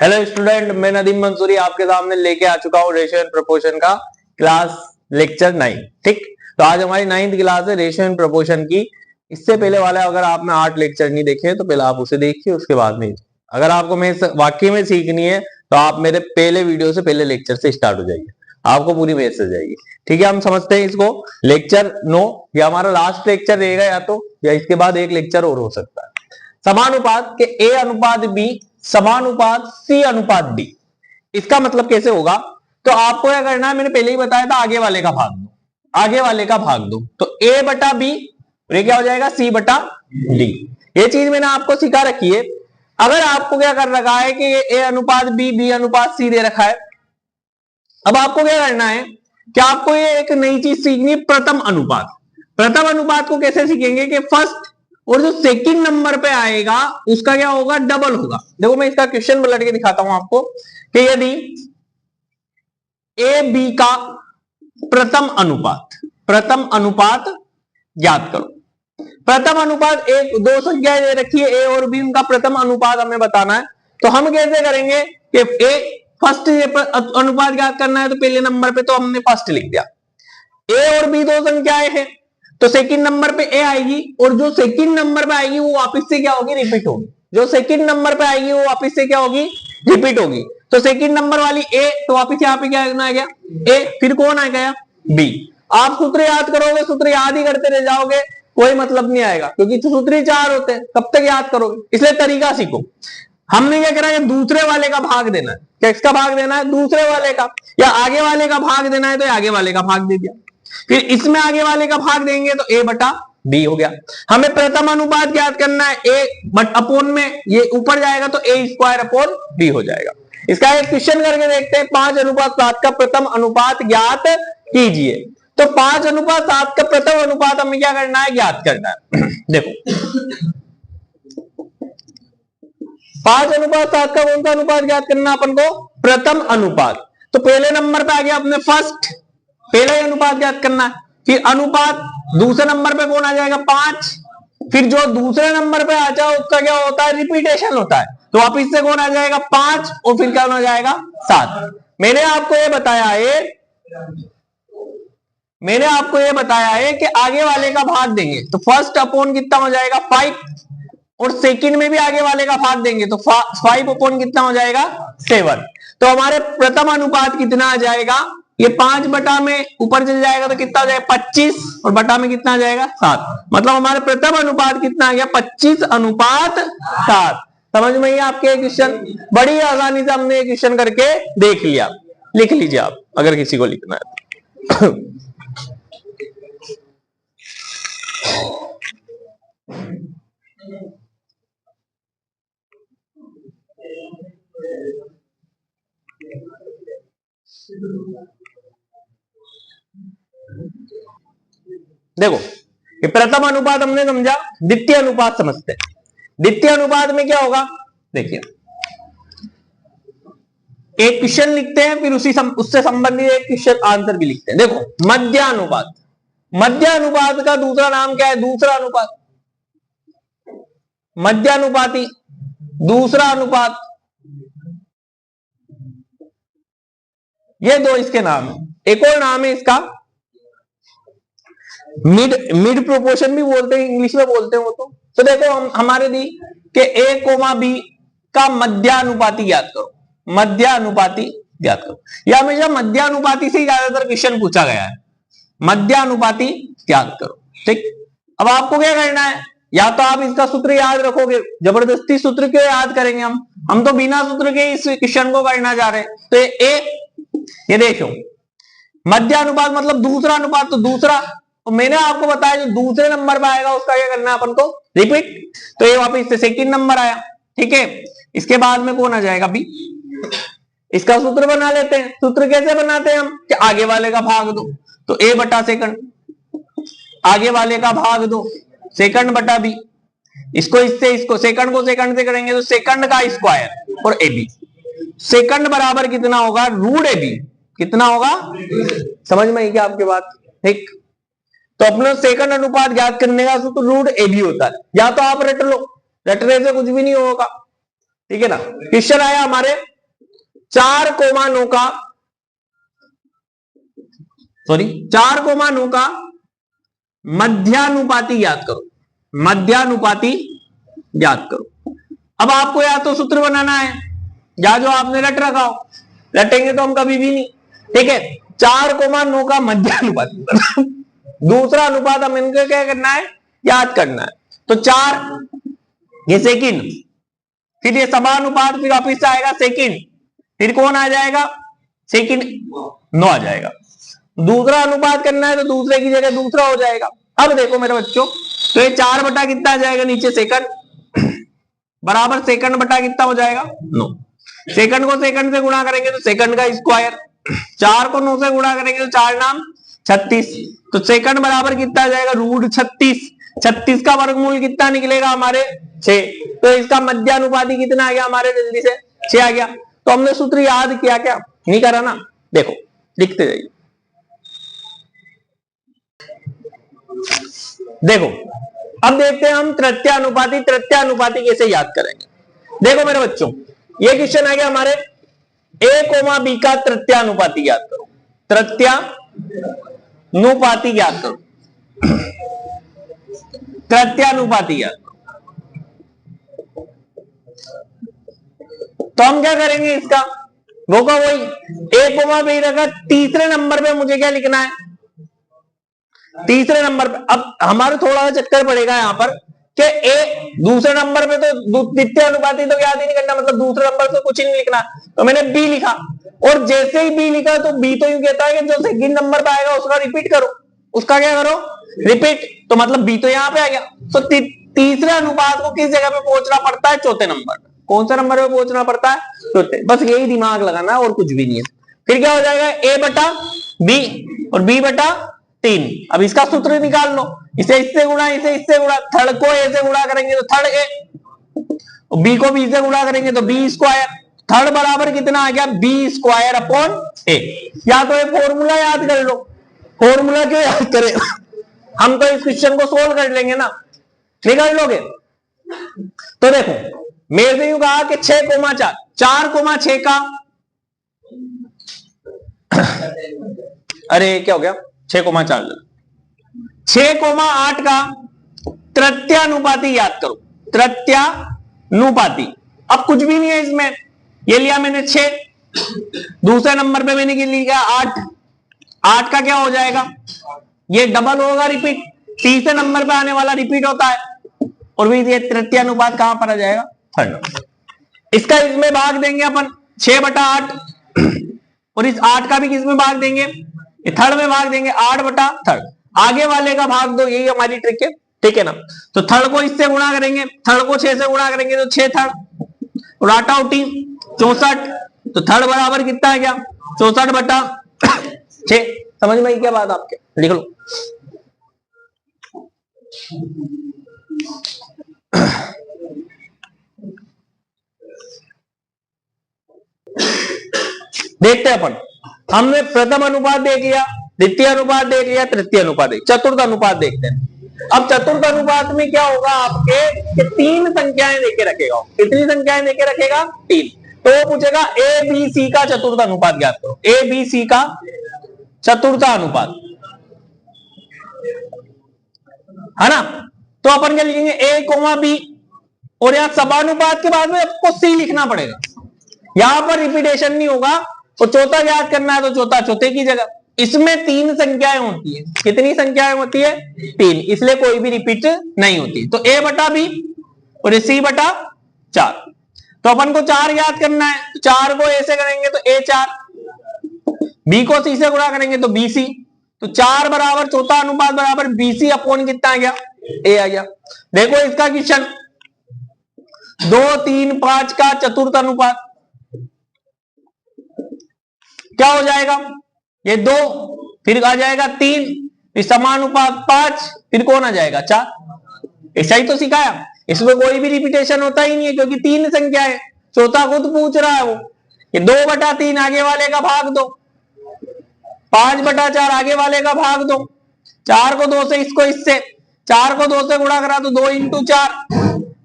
Hello student, मैं नदीम मंसूरी आपके सामने लेके आ चुका हूँ रेशियो एंड प्रोपोर्शन का क्लास लेक्चर 9। ठीक, तो आज हमारी 9th क्लास है रेशियो एंड प्रोपोर्शन की। इससे पहले वाला अगर आपने 8 लेक्चर नहीं देखे तो पहले आप उसे देखिए, उसके बाद में अगर आपको मैं वाकई में सीखनी है तो आप मेरे पहले वीडियो से पहले लेक्चर से स्टार्ट हो जाइए, आपको पूरी मैथ से जाएगी। ठीक है, हम समझते हैं इसको। लेक्चर 9 ये हमारा लास्ट लेक्चर रहेगा, या इसके बाद एक लेक्चर और हो सकता है। समानुपात के ए अनुपात बी समानुपात सी अनुपात डी, इसका मतलब कैसे होगा? तो आपको क्या करना है, मैंने पहले ही बताया था, आगे वाले का भाग दो, आगे वाले का भाग दो, तो ए बटा बी ये क्या हो जाएगा, सी बटा डी। ये चीज मैंने आपको सिखा रखी है। अगर आपको क्या कर रखा है कि ए अनुपात बी, बी अनुपात सी दे रखा है, अब आपको क्या करना है कि आपको ये एक नई चीज सीखनी है, प्रथम अनुपात। प्रथम अनुपात को कैसे सीखेंगे कि फर्स्ट और जो सेकंड नंबर पे आएगा उसका क्या होगा, डबल होगा। देखो मैं इसका क्वेश्चन पलट के दिखाता हूं आपको कि यदि ए बी का प्रथम अनुपात ज्ञात करो। प्रथम अनुपात एक दो संख्याएं दे रखी है, ए और बी, उनका प्रथम अनुपात हमें बताना है। तो हम कैसे करेंगे कि ए फर्स्ट अनुपात ज्ञात करना है, तो पहले नंबर पे तो हमने फर्स्ट लिख दिया। ए और बी दो संख्याएं हैं, तो सेकंड नंबर पे ए आएगी, और जो सेकंड नंबर पे आएगी वो वापस से क्या होगी, रिपीट होगी। जो सेकंड नंबर पे आएगी वो वापस से क्या होगी, रिपीट होगी। तो सेकंड नंबर वाली ए, तो वापस यहाँ पे क्या आ गया, ए, फिर कौन आ गया, बी। आप सूत्र याद करोगे, सूत्र याद ही करते रह जाओगे, कोई मतलब नहीं आएगा, क्योंकि सूत्र ही 4 होते हैं, कब तक याद करोगे? इसलिए तरीका सीखो। हमने क्या करा है, दूसरे वाले का भाग देना है। किसका भाग देना है, दूसरे वाले का, या आगे वाले का भाग देना है तो आगे वाले का भाग दे दिया। फिर इसमें आगे वाले का भाग देंगे तो ए बटा बी हो गया। हमें प्रथम अनुपात ज्ञात करना है, ए बट अपोन में ये ऊपर जाएगा तो ए स्क्वायर अपॉन बी हो जाएगा। इसका एक क्वेश्चन करके देखते हैं, 5:7 का प्रथम अनुपात ज्ञात कीजिए। तो 5:7 का प्रथम अनुपात हमें क्या करना है, ज्ञात करना है। देखो 5:7 का कौन सा अनुपात ज्ञात करना अपन को, प्रथम अनुपात। तो पहले नंबर पे आ गया अपने फर्स्ट, पहला ही अनुपात ज्ञात करना है। फिर अनुपात दूसरे नंबर पे कौन आ जाएगा, 5। फिर जो दूसरे नंबर पे आ जाओ उसका क्या होता है, रिपीटेशन होता है, तो वापिस से कौन आ जाएगा, 5, और फिर क्या हो जाएगा, 7। मैंने आपको ये बताया है कि आगे वाले का भाग देंगे तो फर्स्ट अपॉन कितना हो जाएगा, 5, और सेकंड में भी आगे वाले का भाग देंगे तो 5 अपॉन कितना हो जाएगा, 7। तो हमारे प्रथम अनुपात कितना आ जाएगा, ये 5 बटा में ऊपर चल जाएगा तो कितना हो जाएगा, 25, और बटा में कितना आ जाएगा, 7। मतलब हमारे प्रथम अनुपात कितना आ गया, 25:7। समझ में ही आपके क्वेश्चन, बड़ी आसानी से हमने क्वेश्चन करके देख लिया। लिख लीजिए आप अगर किसी को लिखना है। देखो ये प्रथम अनुपात हमने समझा, द्वितीय अनुपात समझते हैं। द्वितीय अनुपात में क्या होगा, देखिए एक क्वेश्चन लिखते हैं, फिर उससे संबंधित एक क्वेश्चन आंसर भी लिखते हैं। देखो मध्यानुपात, मध्यानुपात का दूसरा नाम क्या है, दूसरा अनुपात, मध्यानुपाती, दूसरा अनुपात, ये दो इसके नाम है। एक और नाम है इसका मिड प्रोपोर्शन भी बोलते हैं, इंग्लिश में बोलते हैं वो। तो देखो हम हमारे दी कि ए कोमा बी का मध्यानुपाती ज्ञात करो, मध्यानुपाती ज्ञात करो। यह हमेशा मध्यानुपाती से ज्यादातर क्वेश्चन पूछा गया है, मध्यानुपाती ज्ञात करो। ठीक, अब आपको क्या करना है, या तो आप इसका सूत्र याद रखोगे, जबरदस्ती सूत्र क्यों याद करेंगे हम तो बिना सूत्र के इस क्वेश्चन को करना चाह रहे हैं। तो ये देखो मध्यानुपात मतलब दूसरा अनुपात, तो दूसरा, तो मैंने आपको बताया जो दूसरे नंबर पर आएगा उसका क्या करना है अपन को, रिपीट। तो ये वापस से सेकंड नंबर आया, ठीक है। इसके बाद में कौन आ जाएगा, बी। इसका सूत्र बना लेते हैं। सूत्र कैसे बनाते हैं हम, कि आगे वाले का भाग दो, तो ए बटा सेकंड, आगे वाले का भाग दो, सेकंड बटा बी। इसको इससे, इसको सेकंड को सेकंड से करेंगे तो सेकंड का स्क्वायर और ए बी। सेकंड बराबर कितना होगा, रूट ए बी। कितना होगा, समझ में आई क्या आपके बात, ठीक। तो अपना सेकंड अनुपात ज्ञात करने का सूत्र रूट ए बी होता है, या तो आप रट लो, रटने से कुछ भी नहीं होगा, ठीक है ना। क्वेश्चन आया हमारे 4,9 का 4,9 का मध्यानुपाती ज्ञात करो। मध्यानुपाती ज्ञात करो। अब आपको या तो सूत्र बनाना है या जो आपने रट रखा हो, रटेंगे तो हम कभी भी नहीं, ठीक है। 4,9 का मध्यानुपाती दूसरा अनुपात हम इनका क्या करना है, याद करना है। तो 4 ये सेकंड, फिर ये समानुपात, फिर वापिस आएगा सेकंड, फिर कौन आ जाएगा, सेकंड 9 आ जाएगा। दूसरा अनुपात करना है तो दूसरे की जगह दूसरा हो जाएगा। अब देखो मेरे बच्चों, तो ये 4 बटा कितना आ जाएगा नीचे सेकंड बराबर सेकंड बटा कितना हो जाएगा 9। सेकंड को सेकंड से गुणा करेंगे तो सेकंड का स्क्वायर, 4 को 9 से गुणा करेंगे तो 4 नाम 36, तो सेकंड बराबर कितना आ जाएगा √36। 36 का वर्गमूल कितना निकलेगा हमारे 6। तो इसका मध्यानुपाती कितना आ गया हमारे, जल्दी से 6 आ गया। तो हमने सूत्र याद किया क्या, नहीं करा ना, देखो लिखते जाइए। देखो अब देखते हैं हम तृतीयानुपाती। तृतीयानुपाती कैसे याद करेंगे, देखो मेरे बच्चों, ये क्वेश्चन आ गया हमारे a, b का तृतीयानुपाती याद करो। तृतीयानुपाती याद करो, तृतीयानुपाती याद करो। तो हम क्या करेंगे, इसका वो का वही a, b रखा। तीसरे नंबर पे मुझे क्या लिखना है, तीसरे नंबर पे। अब हमारे थोड़ा सा चक्कर पड़ेगा यहाँ पर कि ए दूसरे नंबर पे, तो द्वितीय अनुपाती तो याद ही नहीं करना, मतलब दूसरे नंबर पे कुछ ही नहीं लिखना। तो मैंने बी लिखा, और जैसे ही बी लिखा तो बी तो यूं कहता है कि जो सेकंड नंबर पे आएगा उसका रिपीट करो, उसका क्या करो, रिपीट। तो मतलब बी तो यहाँ पे आ गया। तो तीसरे अनुपात को किस जगह पे पहुंचना पड़ता है, चौथे नंबर पे। कौन सा नंबर पे पहुंचना पड़ता है, चौथे। बस यही दिमाग लगाना और कुछ भी नहीं है। फिर क्या हो जाएगा, ए बटा बी और बी बटा 3। अब इसका सूत्र निकाल लो, इसे इससे गुणा, इसे इससे गुणा। थर्ड को ए से गुणा करेंगे तो थर्ड ए, बी को बी से गुणा करेंगे तो बी स्क्वायर। थर्ड बराबर कितना आ गया, बी स्क्वायर अपॉन ए। या तो ये फॉर्मूला याद कर लो। फॉर्मूला क्यों याद करें, हम तो इस क्वेश्चन को सोल्व कर लेंगे ना, निकाल लोगे। तो देखो मेरे से यूं कहा कि 6,4, 4,6 का अरे क्या हो गया, 6,4 6,8 का तृतीयानुपाती याद करो। तृतीयानुपाती, अब कुछ भी नहीं है इसमें, ये लिया मैंने 6, दूसरे नंबर पे मैंने लिया 8। 8 का क्या हो जाएगा, ये डबल होगा, रिपीट। तीसरे नंबर पे आने वाला रिपीट होता है, और भी ये तृतीयानुपात कहां पर आ जाएगा, थर्ड। इसका इसमें भाग देंगे अपन 6/8, और इस 8 का भी किसमें भाग देंगे, थर्ड में भाग देंगे, 8/3। आगे वाले का भाग दो, यही हमारी ट्रिक है, ठीक है ना। तो थर्ड को इससे गुणा करेंगे, थर्ड को 6 से गुणा करेंगे तो 6 थर्ड, और 8 उठी 64। तो थर्ड बराबर कितना आ गया, 64/6। समझ में आई क्या बात आपके, लिख लो। देखते हैं अपन, हमने प्रथम अनुपात देख लिया, द्वितीय अनुपात देख लिया, तृतीय अनुपात देख, चतुर्थ अनुपात देखते हैं। अब चतुर्थ अनुपात में क्या होगा आपके, कि 3 संख्याएं देके रखेगा। कितनी संख्याएं देके रखेगा, 3। तो वो पूछेगा ए बी सी का चतुर्थ अनुपात ज्ञात करो। ए बी सी का चतुर्थ अनुपात, है ना। तो अपन क्या लिखेंगे, ए, बी, और यहां समानुपात के बाद में आपको सी लिखना पड़ेगा। यहां पर रिपीटेशन नहीं होगा, और चौथा याद करना है तो चौथा चौथे की जगह। इसमें 3 संख्याएं होती है, कितनी संख्याएं होती है, 3, इसलिए कोई भी रिपीट नहीं होती। तो a बटा बी और सी बटा 4। तो अपन को 4 याद करना है, 4 को a से करेंगे तो a4, b को c से गुणा करेंगे तो bc। तो 4 बराबर चौथा अनुपात बराबर bc अपॉन कितना आ गया, a आ गया। देखो इसका क्वेश्चन 2, 3, 5 का चतुर्थ अनुपात क्या हो जाएगा, ये 2, फिर आ जाएगा 3, फिर समानुपात 5, फिर कौन आ जाएगा 4। ऐसा ही तो सिखाया, इसमें कोई भी रिपीटेशन होता ही नहीं है, क्योंकि 3 संख्या है। चौथा खुद पूछ रहा है वो, ये 2/3 आगे वाले का भाग दो, 5/4 आगे वाले का भाग दो, 4 को 2 से, इसको इससे, 4 को 2 से गुणा करा तो 2 × 4,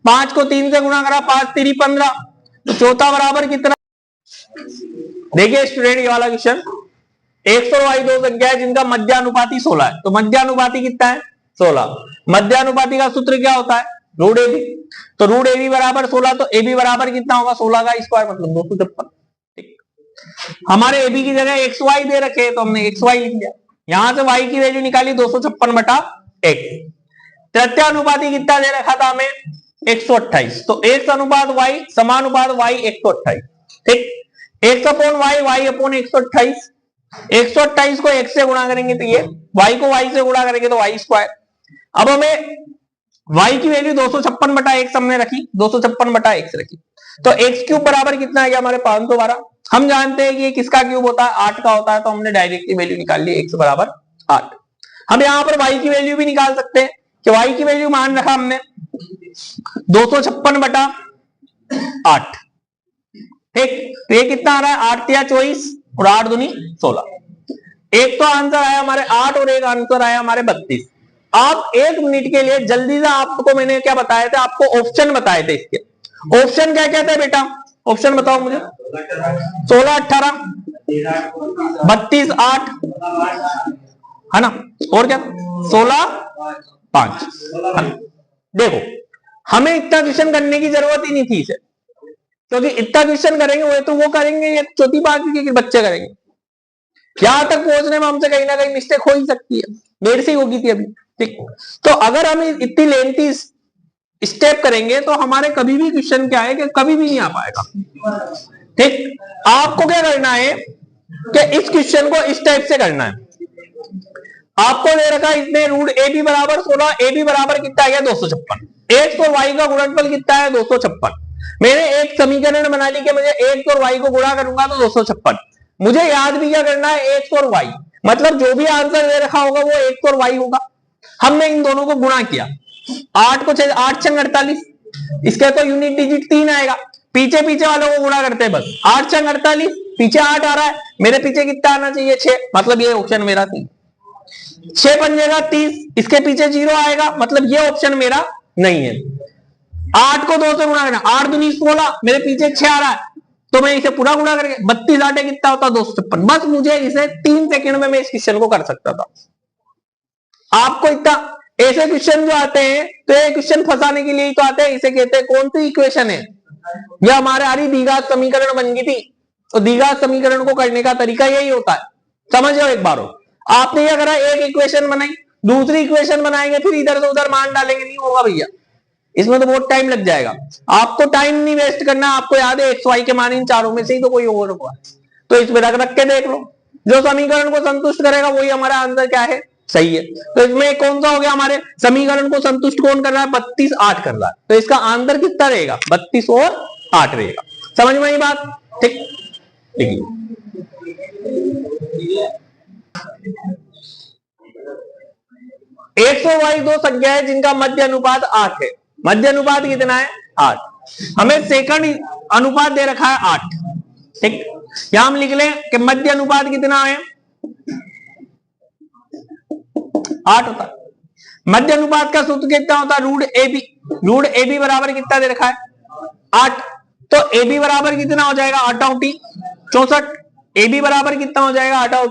5 को 3 से गुणा करा 5 × 3 = 15। तो चौथा बराबर कितना, देखिए स्टूडेंट, ये वाला क्वेश्चन, एक्स और वाई दो संख्या है जिनका मध्यानुपाती 16 है। तो मध्यानुपाती कितना है? 16। मध्यानुपाती का सूत्र क्या होता है? Root A B. तो रूट ए बी बराबर 16, तो ए बी बराबर कितना होगा? 16 का स्क्वायर मतलब 256। हमारे ए बी की जगह एक्स वाई दे रखे, तो हमने एक्स वाई लिख दिया। यहां से वाई की वैल्यू निकाली 256/1। तृतीयानुपाती कितना दे रखा था हमें? 128। तो एक्स अनुपात वाई समानुपात वाई 128। ठीक, X upon Y, Y upon 128। 128 को x से गुणा करेंगे तो ये, y को y से गुणा करेंगे तो y स्क्वायर। अब हमें y की वैल्यू 256/x हमने रखी, 256/x रखी। तो x क्यूब बराबर कितना है हमारे? 512। हम जानते हैं कि ये किसका क्यूब होता है? 8 का होता है। तो हमने डायरेक्टली वैल्यू निकाल ली, x बराबर 8। हम यहां पर y की वैल्यू भी निकाल सकते हैं कि y की वैल्यू मान रखा हमने 256/8। ठीक, तो ये कितना आ रहा है? 8 या 24 और 8 दूनी 16। एक तो आंसर आया हमारे 8 और एक आंसर आया हमारे 32। आप 1 मिनट के लिए जल्दी से, आपको मैंने क्या बताया था? आपको ऑप्शन बताए थे। इसके ऑप्शन क्या कहते हैं बेटा? ऑप्शन बताओ मुझे। 16 18 32 8 है ना, और क्या 16 5। देखो, हमें इतना क्वेश्चन करने की जरूरत ही नहीं थी इसे, क्योंकि इतना क्वेश्चन करेंगे वो तो वो करेंगे, ये चौथी पांचवी के बच्चे करेंगे। यहां तक पहुंचने में हमसे कहीं ना कहीं मिस्टेक हो ही सकती है, मेरे से ही होगी थी अभी। ठीक, तो अगर हम इतनी लेंथी स्टेप करेंगे तो हमारे कभी भी क्वेश्चन क्या है कि कभी भी नहीं आ पाएगा। ठीक, आपको क्या करना है कि इस क्वेश्चन को इस टाइप से करना है। आपको दे रखा है इसने रूट ए बी बराबर 16, ए बी बराबर कितना आ गया? 256। एक्स और वाई का गुणनफल कितना है? 256। मैंने एक समीकरण बना ली कि मुझे एक्स और वाई को गुणा करूंगा तो 256। मुझे याद भी क्या करना है? एक्स और वाई, मतलब जो भी आंसर दे रखा होगा वो एक्स और वाई होगा। हमने इन दोनों को गुणा किया, 8 को 8 छंग 48, इसके तो यूनिट डिजिट 3 आएगा। पीछे पीछे वालों को गुणा करते हैं बस। 8 छंग 48, पीछे 8 आ रहा है, मेरे पीछे कितना आना चाहिए? 6, मतलब ये ऑप्शन मेरा 3। 6 पंजेगा 30, इसके पीछे 0 आएगा, मतलब ये ऑप्शन मेरा नहीं है। 8 को 2 से गुणा करना, 8 दूनी 16, मेरे पीछे 6 आ रहा है, तो मैं इसे पूरा गुणा करके 32 8 कितना होता? 256। बस मुझे इसे 3 सेकंड में मैं इस क्वेश्चन को कर सकता था। आपको इतना ऐसे क्वेश्चन जो आते हैं तो ये क्वेश्चन फंसाने के लिए ही तो आते हैं। इसे कहते हैं कौन सी इक्वेशन है? ये हमारे आरी द्विघात समीकरण बन गई थी, तो द्विघात समीकरण को करने का तरीका यही होता है। समझ लो एक बार हो, आपने क्या करा? एक इक्वेशन बनाई, दूसरी इक्वेशन बनाएंगे, फिर इधर से उधर मान डालेंगे, नहीं होगा भैया, इसमें तो बहुत टाइम लग जाएगा। आपको टाइम नहीं वेस्ट करना। आपको याद है एक्स वाई के मान इन चारों में से ही तो कोई और होगा, तो इसमें रख रख के देख लो, जो समीकरण को संतुष्ट करेगा वही हमारा आंसर क्या है? सही है। तो इसमें कौन सा हो गया? हमारे समीकरण को संतुष्ट कौन कर रहा है? 32 8 कर रहा है, तो इसका आंसर कितना रहेगा? 32 और 8 रहेगा। समझ में आई बात? ठीक, एक्स और वाई दो संख्या है जिनका मध्य अनुपात 8 है। मध्य अनुपात कितना है? 8। हमें सेकंड अनुपात दे रखा है 8। ठीक, यहां हम लिख लें कि मध्य अनुपात कितना है? 8 होता है। मध्य अनुपात का सूत्र कितना होता है? Root A B. Root A B बराबर कितना दे रखा है? 8। तो ए बी बराबर कितना हो जाएगा? 8 × 64। ए बी बराबर कितना हो जाएगा? 8 ×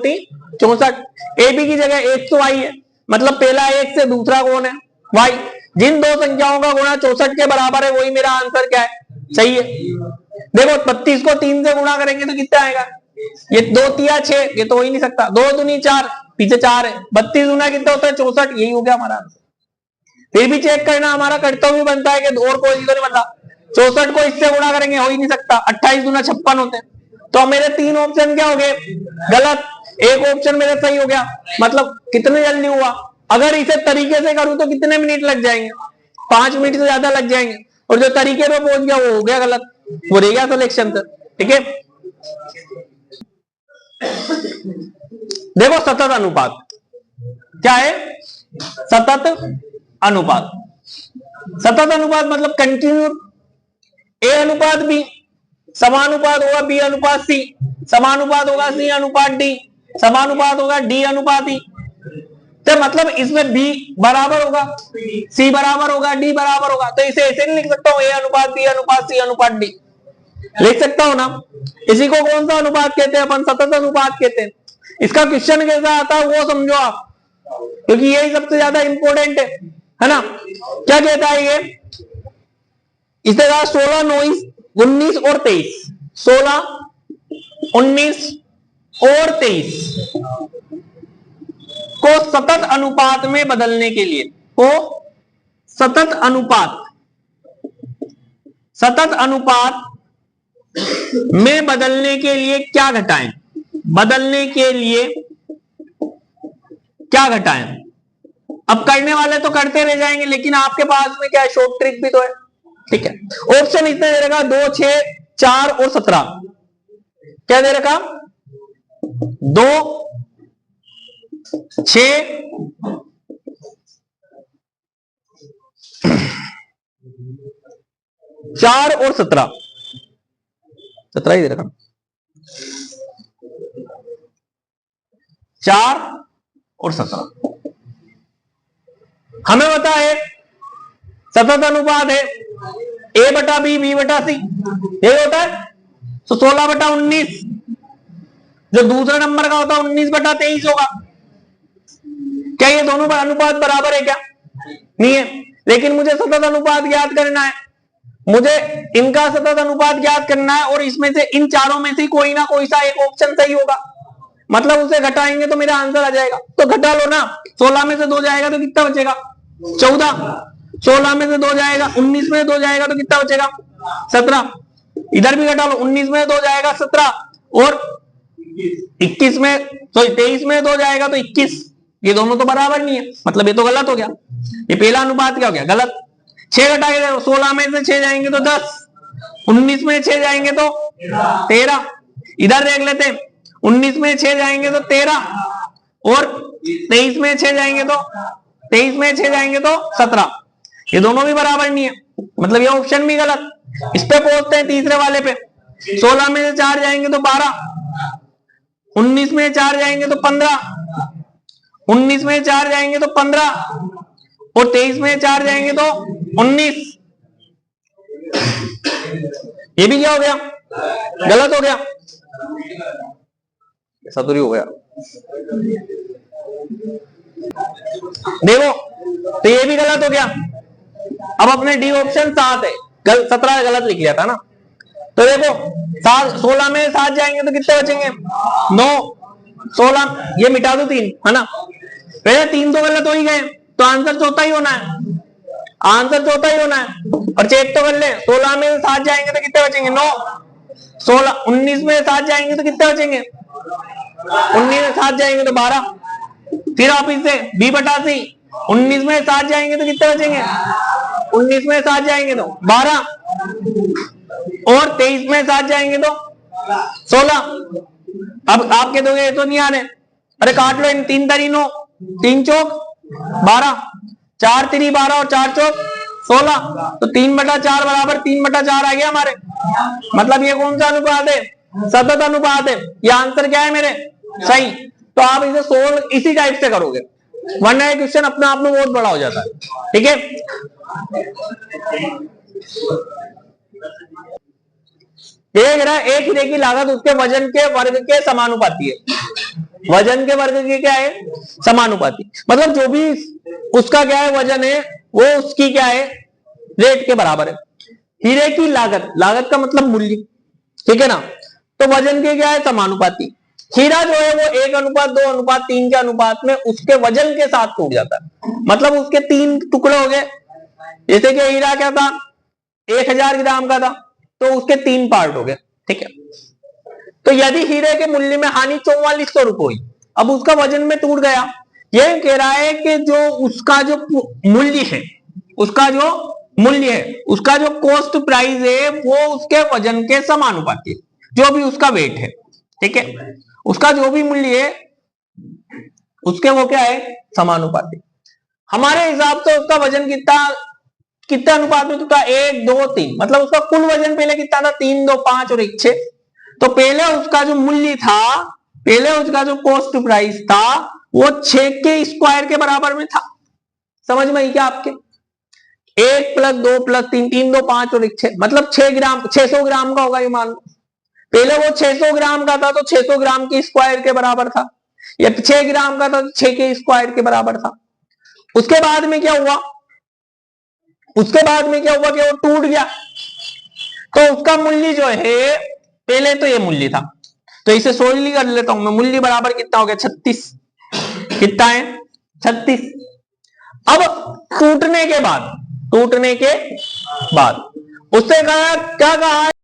64। ए बी की जगह एक्स तो वाई है, मतलब पहला एक्स है, दूसरा कौन है? वाई। जिन दो संख्याओं का गुणा 64 के बराबर है वही मेरा आंसर क्या है? सही है। देखो 32 को 3 से गुणा करेंगे तो कितना आएगा? ये 2 तिया 6, ये तो हो ही नहीं सकता। 2 दूनी 4, पीछे 4 है, 32 गुना कितना होता है? 64। यही हो गया हमारा आंसर। फिर भी चेक करना, हमारा कर्तव्य बनता है कि और कोई तो नहीं बनता। 64 को इससे गुणा करेंगे, हो ही नहीं सकता। 28 दूना 56 होते हैं। तो मेरे 3 ऑप्शन क्या हो गए? गलत। एक ऑप्शन मेरा सही हो गया, मतलब कितने जल्दी हुआ। अगर इसे तरीके से करूं तो कितने मिनट लग जाएंगे? 5 मिनट से ज्यादा लग जाएंगे, और जो तरीके पे पहुंच गया वो हो गया गलत, वो रह गया सिलेक्शन से। ठीक है, देखो सतत अनुपात क्या है? सतत अनुपात। सतत अनुपात मतलब कंटिन्यू। ए अनुपात बी समानुपात होगा बी अनुपात सी, समानुपात होगा सी अनुपात डी, समानुपात होगा डी अनुपात ई। तो मतलब इसमें बी बराबर होगा, सी बराबर होगा, डी बराबर होगा। तो इसे ऐसे नहीं लिख सकता हूं ए अनुपात बी अनुपात सी अनुपात डी। लिख सकता हूं ना। इसी को कौन सा अनुपात कहते हैं अपन? सतत अनुपात कहते हैं। इसका क्वेश्चन कैसा आता है वो समझो आप, क्योंकि यही सबसे ज्यादा इंपॉर्टेंट है ना। क्या कहता है ये? इसे कहा 16, 19 और 23, 16, 19 और 23 को सतत अनुपात में बदलने के लिए, को सतत अनुपात में बदलने के लिए क्या घटाएं? बदलने के लिए क्या घटाएं? अब करने वाले तो करते रह जाएंगे, लेकिन आपके पास में क्या है, शॉर्ट ट्रिक भी तो है। ठीक है, ऑप्शन इतना दे रखा 2, 6, 4 और 17। क्या दे रखा? 2, 6, 4 और 17 ही दे रखा, 4 और 17। हमें पता है सतत अनुपात है A बटा B, B बटा C, यही होता है। तो 16 बटा 19, जो दूसरा नंबर का होता है 19 बटा 23 होगा। क्या ये दोनों अनुपात बराबर है? क्या नहीं है। लेकिन मुझे सतत अनुपात ज्ञात करना है, मुझे इनका सतत अनुपात ज्ञात करना है, और इसमें से इन चारों में से कोई ना कोई सा एक ऑप्शन सही होगा, मतलब उसे घटाएंगे तो मेरा आंसर आ जाएगा। तो घटा लो ना, 16 में से 2 जाएगा तो कितना बचेगा? 14। 16 में से 2 जाएगा, 19 में 2 जाएगा तो कितना बचेगा? 17। इधर भी घटा लो, 19 में 2 जाएगा 17, और 21 में, सॉरी 23 में 2 जाएगा तो 21। ये दोनों तो बराबर नहीं है, मतलब ये तो गलत हो गया। ये पहला अनुपात क्या हो गया? गलत। 6 घटा के 16 में से 6 जाएंगे तो 10, 19 में 6 जाएंगे तो 13। इधर देख लेते हैं, 19 में 6 जाएंगे तो 13, और 23 में 6 जाएंगे तो 17। ये दोनों भी बराबर नहीं है, मतलब ये ऑप्शन भी गलत। इस पे पहुंचते हैं तीसरे वाले पे। 16 में से 4 जाएंगे तो 12, 19 में 4 जाएंगे तो 15, 19 में 4 जाएंगे तो 15, और 23 में 4 जाएंगे तो 19। ये भी क्या हो गया? गलत हो गया। ऐसा तो नहीं हो गया, देखो, तो ये भी गलत हो गया। अब अपने डी ऑप्शन 7 है, 17 गलत लिख लिया था ना। तो देखो 16 में 7 जाएंगे तो कितने बचेंगे? 9, 16, ये मिटा दो 3, है ना। पहले 3 तो गलत हो ही गए, तो आंसर चौथा ही होना है, आंसर चौथा ही होना है। और चेक तो कर ले, 16 में 7 जाएंगे तो कितने बचेंगे? 9। 16, 19 में 7 जाएंगे तो कितने बचेंगे? 19 में 7 जाएंगे तो 12। फिर आप इसे B बटा C, 19 में 7 जाएंगे तो कितने बचेंगे? 19 में 7 जाएंगे तो 12, और 23 में 7 जाएंगे तो 16। अब आप कह दोगे ये तो नहीं आ रहे, अरे काट लो, इन 3 तरी 9, 3 चौक 12, 4 3 12 और 4 चौक 16, तो 3 बटा 4 बराबर 3 बटा 4 आ गया हमारे। मतलब ये कौन सा अनुपात है? सतत अनुपात है। ये आंसर क्या है मेरे? सही। तो आप इसे सोल्व इसी टाइप से करोगे, वरना ये क्वेश्चन अपने आप में बहुत बड़ा हो जाता है। ठीक है, ये कह रहा है एक हीरे की लागत उसके वजन के वर्ग के समानुपाती है। वजन के वर्ग के क्या है? समानुपाती। मतलब जो भी उसका क्या है वजन है, वो उसकी क्या है? रेट के बराबर है। हीरे की लागत, लागत का मतलब मूल्य, ठीक है ना। तो वजन के क्या है? समानुपाती। हीरा जो है वो 1:2:3 के अनुपात में उसके वजन के साथ टूट जाता है, मतलब उसके 3 टुकड़े हो गए। जैसे कि हीरा क्या था? 1000 ग्राम का था, तो उसके 3 पार्ट हो गए। ठीक है, तो यदि हीरे के मूल्य में हानि 4400 रुपये हुई, अब उसका वजन में टूट गया। यह कह रहा है कि जो उसका जो मूल्य है, उसका जो मूल्य है, उसका जो कॉस्ट प्राइस है, वो उसके वजन के समानुपाती है, जो भी उसका वेट है। ठीक है, उसका जो भी मूल्य है उसके वो क्या है? समानुपाती। हमारे हिसाब से उसका वजन कितना अनुपात में टूटा? 1 2 3, मतलब उसका कुल वजन पहले कितना था? 3 2 5 और 1 6। तो पहले उसका जो मूल्य था, पहले उसका जो कॉस्ट प्राइस था, वो 6 के स्क्वायर के बराबर में था। समझ में आई क्या आपके? 1 + 2 + 3, 3 2 5 और 1 6, मतलब 6 ग्राम, 600 ग्राम का होगा ये मान लो। पहले वो 600 ग्राम का था तो 600 ग्राम की स्क्वायर के बराबर था, या 6 ग्राम का था तो 6 के स्क्वायर के बराबर था। उसके बाद में क्या हुआ, उसके बाद में क्या हुआ कि वो टूट गया, तो उसका मूल्य जो है, पहले तो ये मूल्य था, तो इसे सोल्व कर लेता हूं मैं। मूल्य बराबर कितना हो गया, 36। कितना है, 36। अब टूटने के बाद, टूटने के बाद उससे कहा, क्या कहा